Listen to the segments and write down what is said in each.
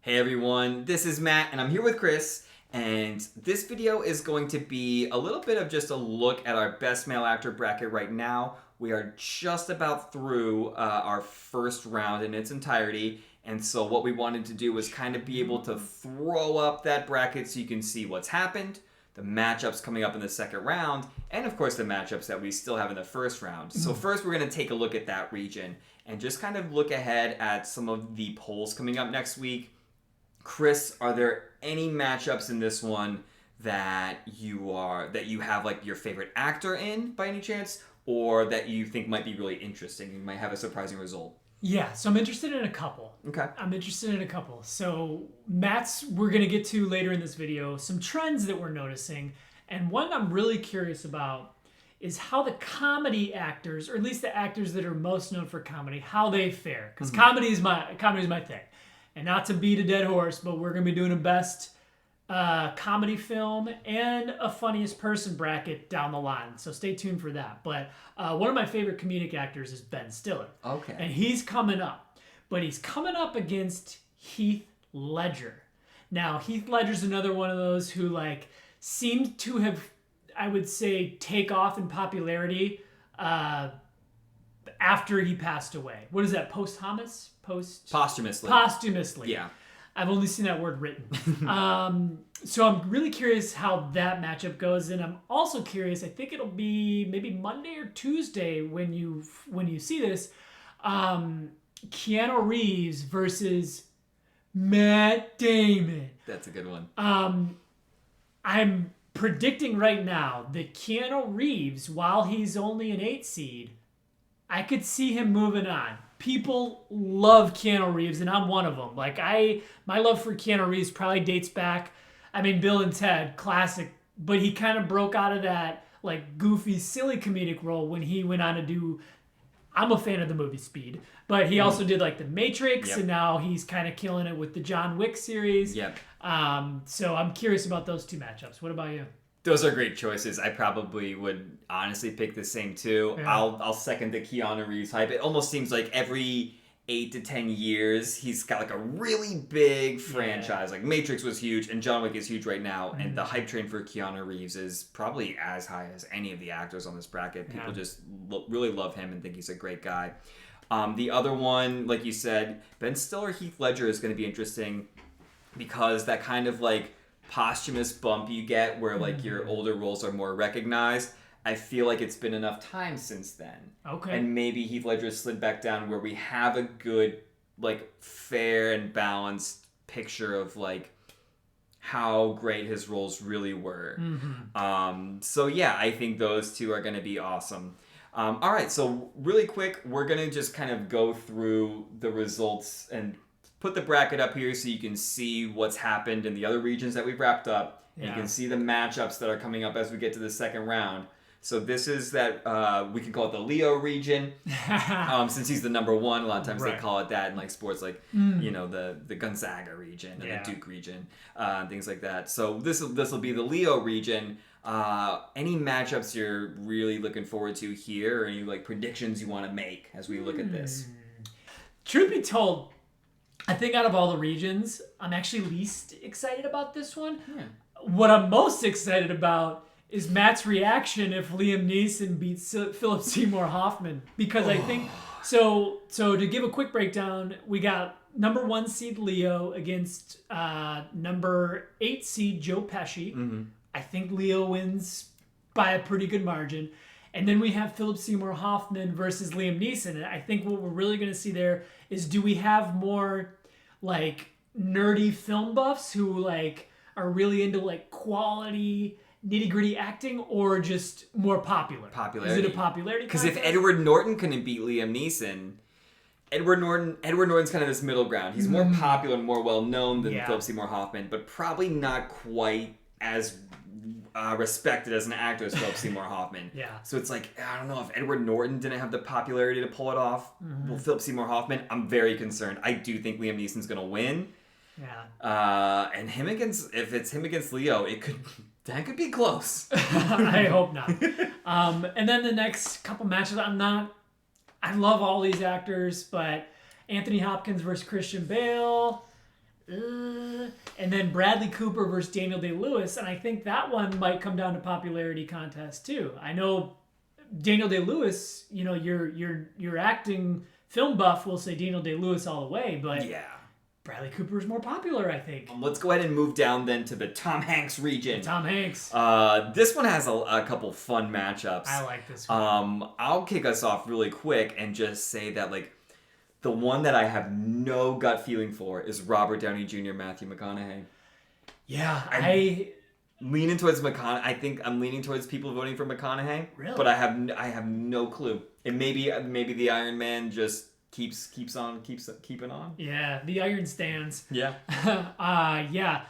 Hey everyone, this is Matt and I'm here with Chris, and this video is going to be a little bit of just a look at our best male actor bracket right now. We are just about through our first round in its entirety, and so what we wanted to do was kind of be able to throw up that bracket so you can see what's happened, the matchups coming up in the second round, and of course the matchups that we still have in the first round. So first we're going to take a look at that region and just kind of look ahead at some of the polls coming up next week. Chris, are there any matchups in this one that you have like your favorite actor in by any chance, or that you think might be really interesting and might have a surprising result? Yeah, so I'm interested in a couple. Okay. So Matt's we're going to get to later in this video, some trends that we're noticing. And one I'm really curious about is how the comedy actors, or at least the actors that are most known for comedy, how they fare. Because comedy is my thing. And not to beat a dead horse, but we're going to be doing a best comedy film and a funniest person bracket down the line. So stay tuned for that. But one of my favorite comedic actors is Ben Stiller. Okay. And he's coming up. But he's coming up against Heath Ledger. Now, Heath Ledger's another one of those who seemed to have, I would say, take off in popularity after he passed away. What is that, posthumously. Yeah. I've only seen that word written. So I'm really curious how that matchup goes, and I'm also curious. I think it'll be maybe Monday or Tuesday when you see this. Keanu Reeves versus Matt Damon. That's a good one. I'm predicting right now that Keanu Reeves, while he's only an 8 seed, I could see him moving on. People love Keanu Reeves, and I'm one of them. My love for Keanu Reeves probably dates back. I mean, Bill and Ted, classic, but he kind of broke out of that goofy, silly comedic role when he went on to do. I'm a fan of the movie Speed, but he also did The Matrix, and now he's kind of killing it with the John Wick series. Yep. So I'm curious about those two matchups. What about you? Those are great choices. I probably would honestly pick the same too. Yeah. I'll second the Keanu Reeves hype. It almost seems like every 8 to 10 years he's got a really big franchise. Matrix was huge, and John Wick is huge right now. And the hype train for Keanu Reeves is probably as high as any of the actors on this bracket. People just really love him and think he's a great guy. The other one, like you said, Ben Stiller, Heath Ledger is going to be interesting because that kind of posthumous bump you get where your older roles are more recognized. I feel like it's been enough time since then. Okay. And maybe Heath Ledger slid back down where we have a good, fair and balanced picture of how great his roles really were. So yeah, I think those two are going to be awesome. All right, so really quick, we're going to just kind of go through the results and put the bracket up here so you can see what's happened in the other regions that we've wrapped up. And you can see the matchups that are coming up as we get to the second round. So this is that, we can call it the Leo region, since he's the number one. A lot of times they call it that in sports, the Gonzaga region and the Duke region, things like that. So this will be the Leo region. Any matchups you're really looking forward to here, or any predictions you want to make as we look at this? Truth be told, I think out of all the regions, I'm actually least excited about this one. Yeah. What I'm most excited about is Matt's reaction if Liam Neeson beats Philip Seymour Hoffman. Because I think... So to give a quick breakdown, we got number 1 seed Leo against number 8 seed Joe Pesci. I think Leo wins by a pretty good margin. And then we have Philip Seymour Hoffman versus Liam Neeson. And I think what we're really going to see there is, do we have more nerdy film buffs who are really into quality nitty-gritty acting, or just more popularity? Is it a popularity contest? Because if Edward Norton couldn't beat Liam Neeson, Edward Norton's kind of this middle ground. He's more popular and more well-known than Philip Seymour Hoffman, but probably not quite as respected as an actor as Philip Seymour Hoffman. So it's I don't know, if Edward Norton didn't have the popularity to pull it off, well, Philip Seymour Hoffman, I'm very concerned. I do think Liam Neeson's going to win. And if it's him against Leo, that could be close. I hope not. And then the next couple matches, I love all these actors, but Anthony Hopkins versus Christian Bale, And then Bradley Cooper versus Daniel Day-Lewis, and I think that one might come down to popularity contest too. I know Daniel Day-Lewis, you know, your acting film buff will say Daniel Day-Lewis all the way, but Yeah. Bradley Cooper is more popular, I think. Let's go ahead and move down then to the Tom Hanks region. Tom Hanks. This one has a couple fun matchups. I like this one. I'll kick us off really quick and just say that, like, the one that I have no gut feeling for is Robert Downey Jr., Matthew McConaughey. Yeah, I leaning towards McConaughey. I think I'm leaning towards people voting for McConaughey. Really? But I have no clue. And maybe the Iron Man just keeps keeping on. Yeah, the iron stands. Yeah. Yeah.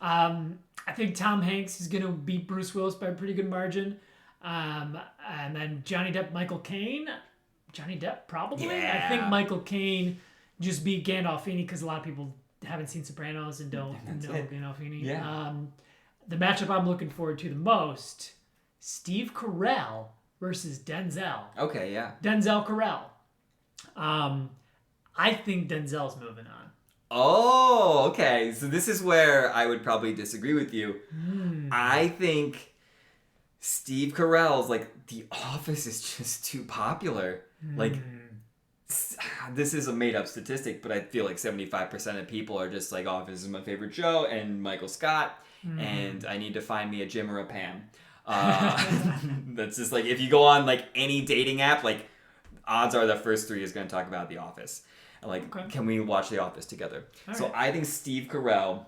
I think Tom Hanks is gonna beat Bruce Willis by a pretty good margin. And then Johnny Depp, Michael Caine. Johnny Depp probably. Yeah. I think Michael Caine just beat Gandolfini because a lot of people haven't seen Sopranos and don't know Gandolfini. Yeah. The matchup I'm looking forward to the most: Steve Carell versus Denzel. Okay. Yeah. Denzel Carell. I think Denzel's moving on. Oh, okay. So this is where I would probably disagree with you. I think Steve Carell's, like, The Office is just too popular. Like, this is a made-up statistic, but I feel like 75% of people are just like, Office is my favorite show, and Michael Scott, and I need to find me a Jim or a Pam. That's just like, if you go on, like, any dating app, like, odds are the first three is going to talk about The Office. Like, can we watch The Office together? All right. I think Steve Carell,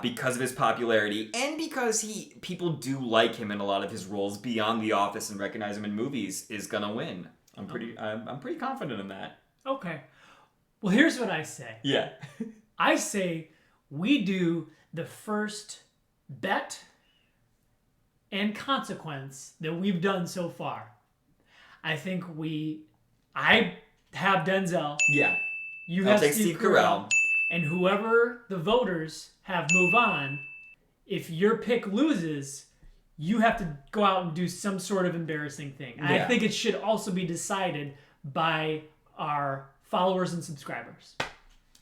because of his popularity and because people do like him in a lot of his roles beyond The Office and recognize him in movies, is going to win. I'm pretty confident in that. Okay. Well, here's what I say. Yeah. I say we do the first bet and consequence that we've done so far. I think I have Denzel. Yeah. You have Steve Carell. And whoever the voters have move on, if your pick loses, you have to go out and do some sort of embarrassing thing. Yeah. I think it should also be decided by our followers and subscribers.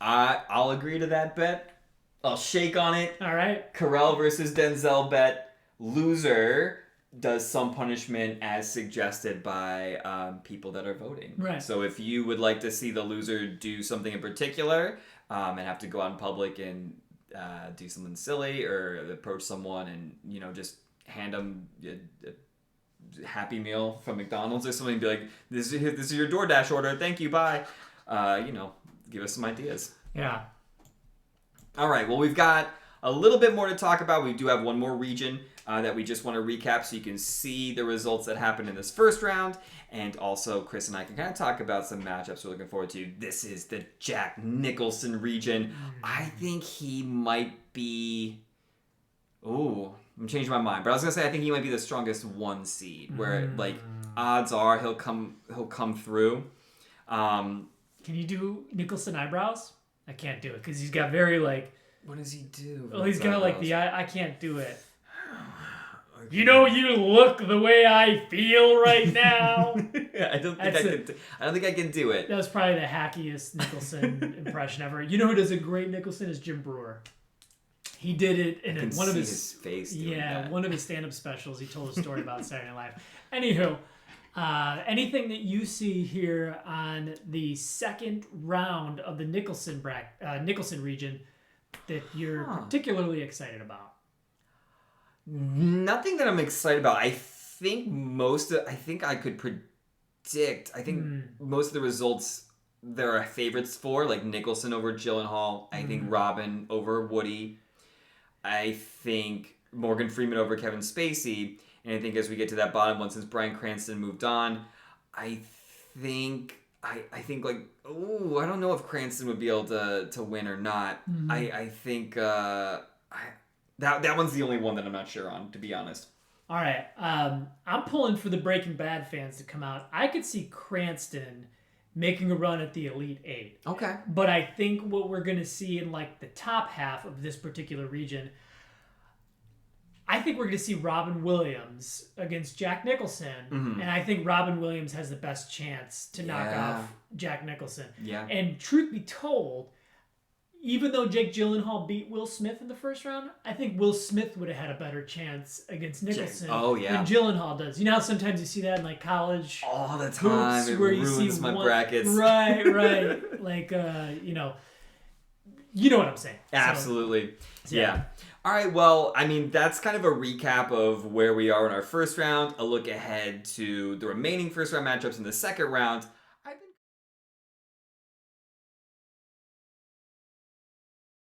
I'll agree to that bet. I'll shake on it. All right. Carell versus Denzel bet. Loser does some punishment as suggested by people that are voting. Right. So if you would like to see the loser do something in particular and have to go out in public and do something silly or approach someone and, you know, just hand them a Happy Meal from McDonald's or something, be like, this is your DoorDash order. Thank you. Bye. You know, give us some ideas. Yeah. All right. Well, we've got a little bit more to talk about. We do have one more region that we just want to recap so you can see the results that happened in this first round. And also, Chris and I can kind of talk about some matchups we're looking forward to. This is the Jack Nicholson region. I think he might be... Ooh, I'm changing my mind. But I was going to say I think he might be the strongest 1 seed. Where, like, odds are he'll come through. Can you do Nicholson eyebrows? I can't do it because he's got very, like... What does he do? Well, he's got, like, the... I can't do it. You know, you look the way I feel right now. I don't think I can do it. That was probably the hackiest Nicholson impression ever. You know who does a great Nicholson is Jim Brewer. He did it in one of his face. One of his stand-up specials. He told a story about Saturday Night Live. Anywho, anything that you see here on the second round of the Nicholson region that you're particularly excited about? Nothing that I'm excited about. I think I could predict. I think most of the results there are favorites for, like Nicholson over Gyllenhaal. I think Robin over Woody. I think Morgan Freeman over Kevin Spacey. And I think as we get to that bottom one, since Bryan Cranston moved on, I think like, ooh, I don't know if Cranston would be able to win or not. I think that one's the only one that I'm not sure on, to be honest. All right. I'm pulling for the Breaking Bad fans to come out. I could see Cranston making a run at the Elite Eight. Okay. But I think what we're going to see in, like, the top half of this particular region, I think we're going to see Robin Williams against Jack Nicholson. And I think Robin Williams has the best chance to knock off Jack Nicholson. Yeah. And truth be told, even though Jake Gyllenhaal beat Will Smith in the first round, I think Will Smith would have had a better chance against Nicholson than Gyllenhaal does. You know how sometimes you see that in like college all the time, it where ruins you see my brackets. Right. Like, you know what I'm saying. Absolutely. So, yeah. All right, well, I mean, that's kind of a recap of where we are in our first round, a look ahead to the remaining first round matchups in the second round.